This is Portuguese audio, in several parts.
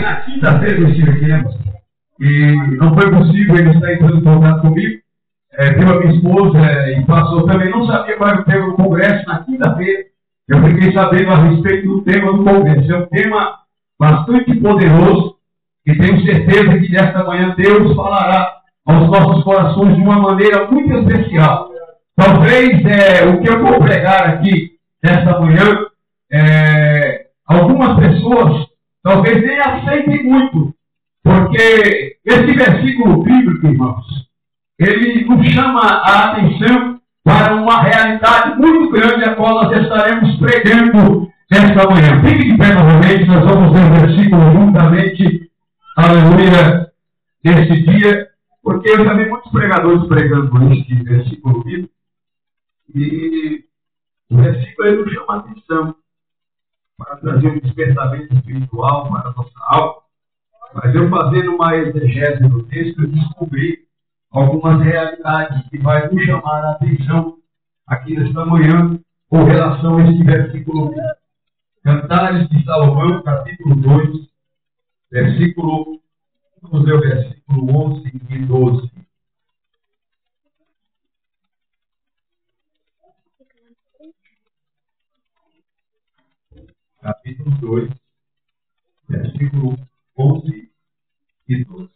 na quinta-feira eu estive aqui, né, pastor? E não foi possível ele estar entrando em contato comigo. Viu a minha esposa e passou também. Não sabia qual era o tema do congresso na quinta-feira. Eu fiquei sabendo a respeito do tema do congresso. É um tema bastante poderoso e tenho certeza que nesta manhã Deus falará aos nossos corações de uma maneira muito especial. Talvez o que eu vou pregar aqui nesta manhã, algumas pessoas talvez nem aceitem muito, porque esse versículo bíblico, irmãos, ele nos chama a atenção para uma realidade muito grande, a qual nós estaremos pregando nesta manhã. Fique de pé novamente, nós vamos ler o versículo juntamente, aleluia, nesse dia, porque eu já vi muitos pregadores pregando este versículo bíblico, e o versículo ele nos chama a atenção para trazer um despertamento espiritual para a nossa alma. Mas eu fazendo uma exegese do texto, eu descobri algumas realidades que vai nos chamar a atenção aqui nesta manhã com relação a este versículo. Cantares de Salomão, capítulo 2, versículo 11 e 12. Capítulo 2, versículo 11 e 12.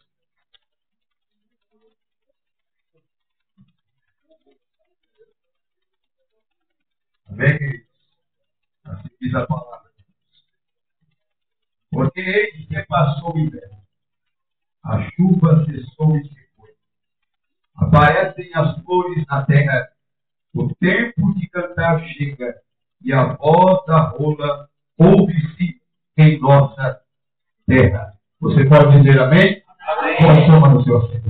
Amém, queridos? Assim diz a palavra de Deus. Porque eis que passou o inverno, a chuva cessou e se foi. Aparecem as flores na terra, o tempo de cantar chega, e a voz da rola ouve-se em nossa terra. Você pode dizer amém? Amém. Pode chamar no seu assento.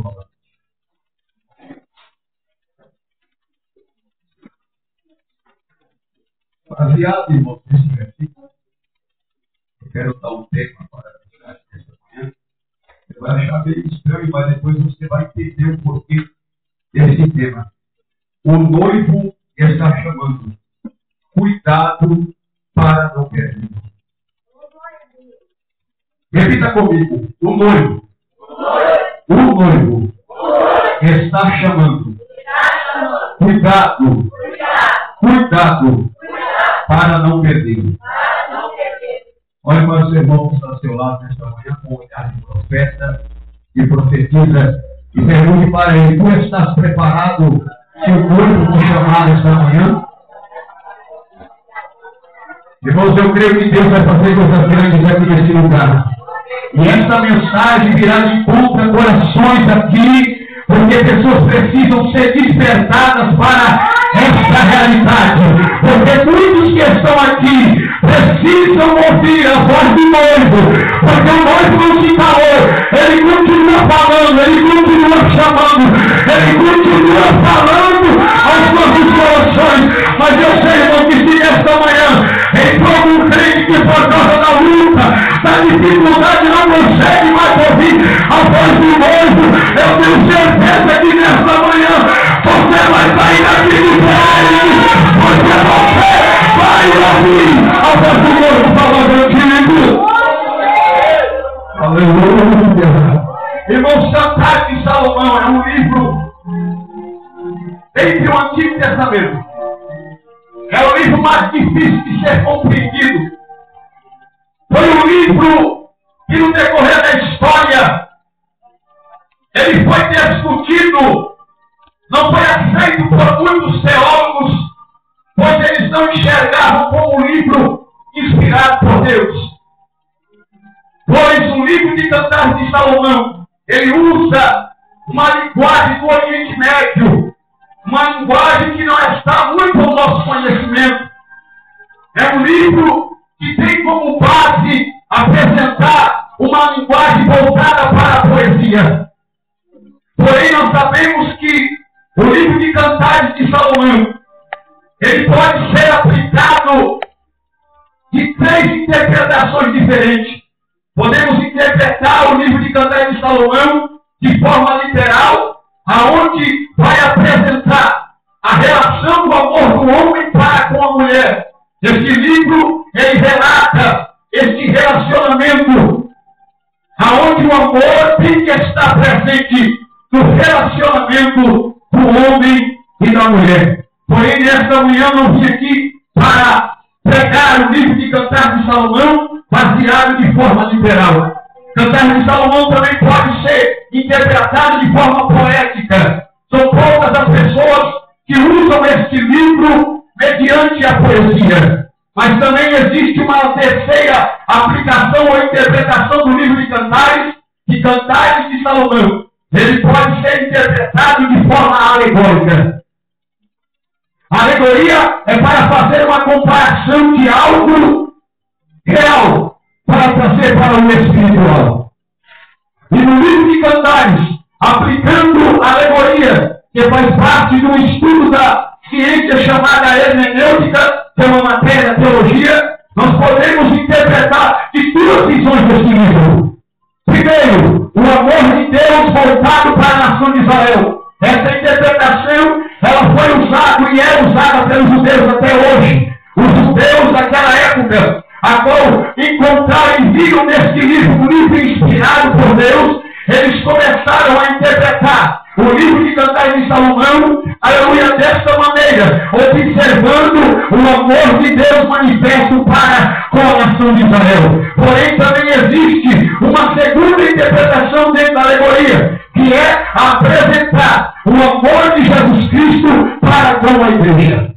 Baseado, irmãos, nesse versículo, eu quero dar um tema para a mensagem desta manhã. Você vai achar meio estranho, mas depois você vai entender o porquê desse tema. O noivo está chamando. Cuidado para não perder. Repita comigo. O noivo. O noivo está chamando. Cuidado. Cuidado para não perder. Olhe para o seu irmão que está ao seu lado nesta manhã com o olhar de profeta e profetiza e pergunte para ele: tu estás preparado se o noivo te chamar nesta manhã? Irmãos, eu creio que Deus vai fazer coisas grandes aqui nesse lugar. E essa mensagem virá de encontro a corações aqui, porque pessoas precisam ser despertadas para esta realidade. Porque muitos que estão aqui precisam ouvir a voz do noivo. Porque o noivo não se calou. Ele continua falando, ele continua chamando, ele continua falando aos nossos corações. Mas eu sei, irmão, que se esta manhã entrou um crente que por causa da luta, da dificuldade, não consegue mais ouvir a voz do noivo, eu tenho certeza que nesta manhã você vai sair daqui de pé, porque você vai ouvir a voz do noivo falando contigo. Aleluia! Irmãos, Cantares de Salomão é um livro entre o Antigo Testamento. É o livro mais difícil de ser compreendido. Foi um livro que no decorrer da história ele foi discutido, não foi aceito por muitos teólogos, pois eles não enxergavam como um livro inspirado por Deus. Pois o livro de Cantares de Salomão, ele usa uma linguagem do Oriente Médio, uma linguagem que não está muito ao nosso conhecimento. É um livro que tem como base apresentar uma linguagem voltada para a poesia. Porém, nós sabemos que o livro de Cantares de Salomão, ele pode ser aplicado de 3 interpretações diferentes. Podemos interpretar o livro de Cantares de Salomão de forma literal, aonde vai apresentar a relação do amor do homem para com a mulher. Este livro, ele relata este relacionamento amor tem que estar presente no relacionamento do homem e da mulher. Porém, nesta manhã eu vim aqui para pregar o livro de Cantares de Salomão, baseado de forma literal. Cantares de Salomão também pode ser interpretado de forma poética. São poucas as pessoas que usam este livro mediante a poesia. Mas também existe uma terceira aplicação ou interpretação do livro de Cantares de Salomão. Ele pode ser interpretado de forma alegórica. A alegoria é para fazer uma comparação de algo real para trazer para o espiritual. E no livro de Cantares, aplicando a alegoria, que faz parte do estudo da ciência chamada hermenêutica, que é uma matéria, teologia, nós podemos interpretar de duas visões deste livro. Primeiro, o amor de Deus voltado para a nação de Israel. Essa interpretação, ela foi usada e é usada pelos judeus até hoje. Os judeus daquela época, a qual encontraram e viram neste livro, um livro inspirado por Deus, eles começaram a interpretar o livro de Cantares de Salomão, aleluia, desta maneira, observando o amor de Deus manifesto para com a nação de Israel. Porém, também existe uma segunda interpretação dentro da alegoria, que é apresentar o amor de Jesus Cristo para com a igreja.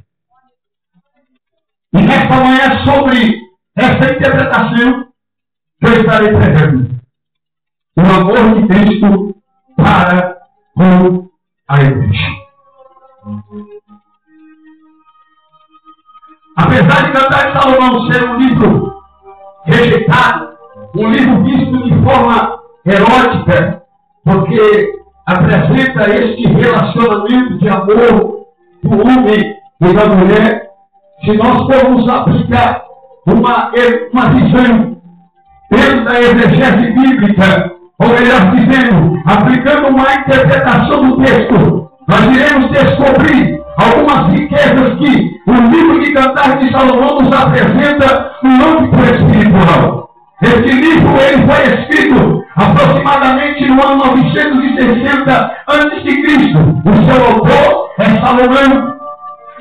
E nesta manhã, sobre essa interpretação, eu estarei pregando o amor de Cristo para com a igreja. Apesar de Cantares de Salomão ser um livro rejeitado, um livro visto de forma erótica, porque apresenta este relacionamento de amor do homem e da mulher, se nós formos aplicar uma visão dentro da exegese bíblica, ou melhor dizendo, aplicando uma interpretação do texto, nós iremos descobrir algumas riquezas que o livro de Cantares de Salomão nos apresenta no âmbito espiritual. Este livro ele foi escrito aproximadamente no ano 960 a.C. O seu autor é Salomão.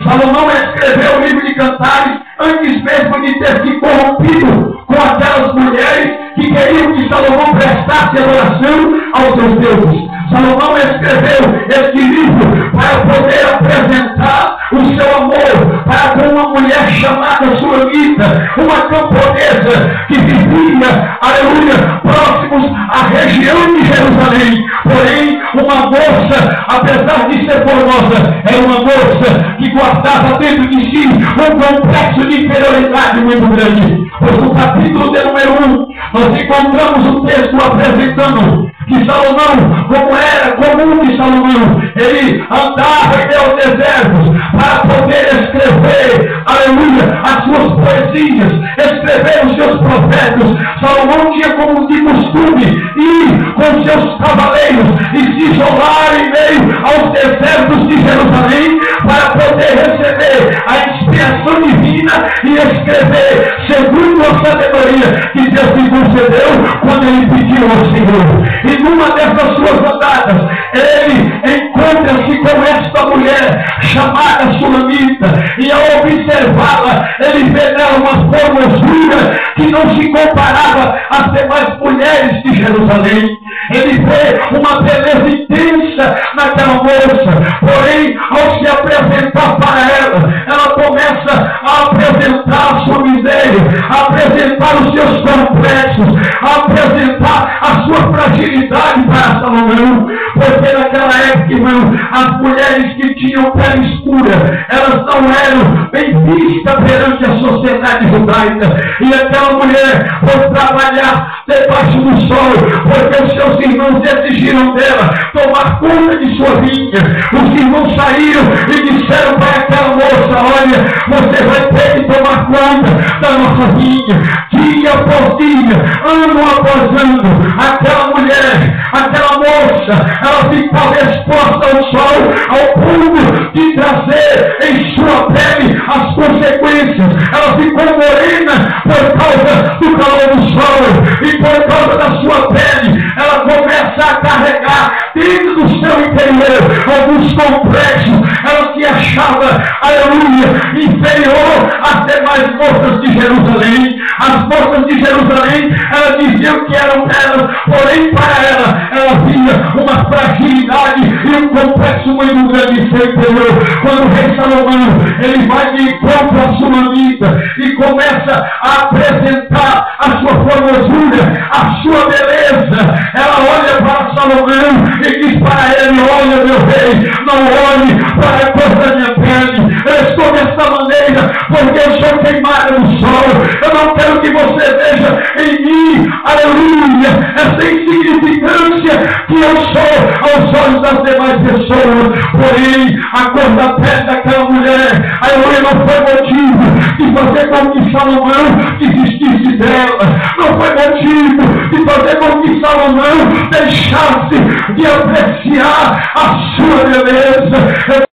Salomão escreveu o livro de Cantares antes mesmo de ter se corrompido com aquelas mulheres que queriam que Salomão prestasse adoração aos seus deuses. Salomão escreveu este livro para poder apresentar o seu amor para com uma mulher chamada Sulamita, uma camponesa que vivia, aleluia, próximos à região de Jerusalém. Porém, uma moça, apesar de ser formosa, era uma moça que guardava dentro de si um complexo de inferioridade muito grande. Pois no capítulo de número 1, nós encontramos um texto apresentando que Salomão, como era comum de Salomão, ele andava aos desertos para poder escrever, aleluia, as suas poesias, escrever os seus profetas. Salomão tinha como de costume ir com seus cavaleiros e se isolar em meio aos desertos de Jerusalém para poder receber a inspiração divina e escrever segundo a sabedoria que Deus lhe concedeu quando ele pediu ao Senhor. E numa dessas suas andadas, ele encontra-se com esta mulher chamada Sulamita, e ao observá-la, ele vê nela uma formosura que não se comparava às demais mulheres de Jerusalém. Ele vê uma beleza intensa naquela moça, porém, ao se apresentar para ela, ela começa a apresentar a sua miséria, a apresentar os seus complexos, a apresentar a sua fragilidade para Salomão, porque naquela época, irmão, as mulheres que tinham pele escura, elas não eram bem vistas perante a sociedade judaica, e aquela mulher foi trabalhar debaixo do sol, porque os seus irmãos exigiram dela tomar conta de sua vinha. Os irmãos saíram e disseram para aquela moça: olha, você vai ter que tomar conta da nossa vinha, dia após dia, ano após ano. Aquela mulher, aquela moça, ela ficava exposta ao sol, ao ponto de trazer em sua pele as consequências. Ela ficou morena por causa do calor do sol, e por causa da sua pele, ela alguns complexos. Ela se achava, aleluia, inferior às demais moças de Jerusalém. As moças de Jerusalém, ela diziam que eram elas, porém para ela via uma fragilidade e um complexo muito grande em seu interior. Quando o rei Salomão, ele vai de encontro à sua vida e começa a apresentar a sua formosura, a sua beleza, ela olha para Salomão e diz para ele: olha, meu rei, não olhe para a cor da minha pele, eu estou dessa maneira porque eu sou queimada no sol. Eu não quero que você veja em mim, aleluia, essa insignificância que eu sou aos olhos das demais pessoas. Porém, a cor da pele daquela mulher, aleluia, não foi motivo de fazer com que Salomão desistisse dela, não foi motivo de fazer com que Salomão deixasse de apreciar a sua beleza.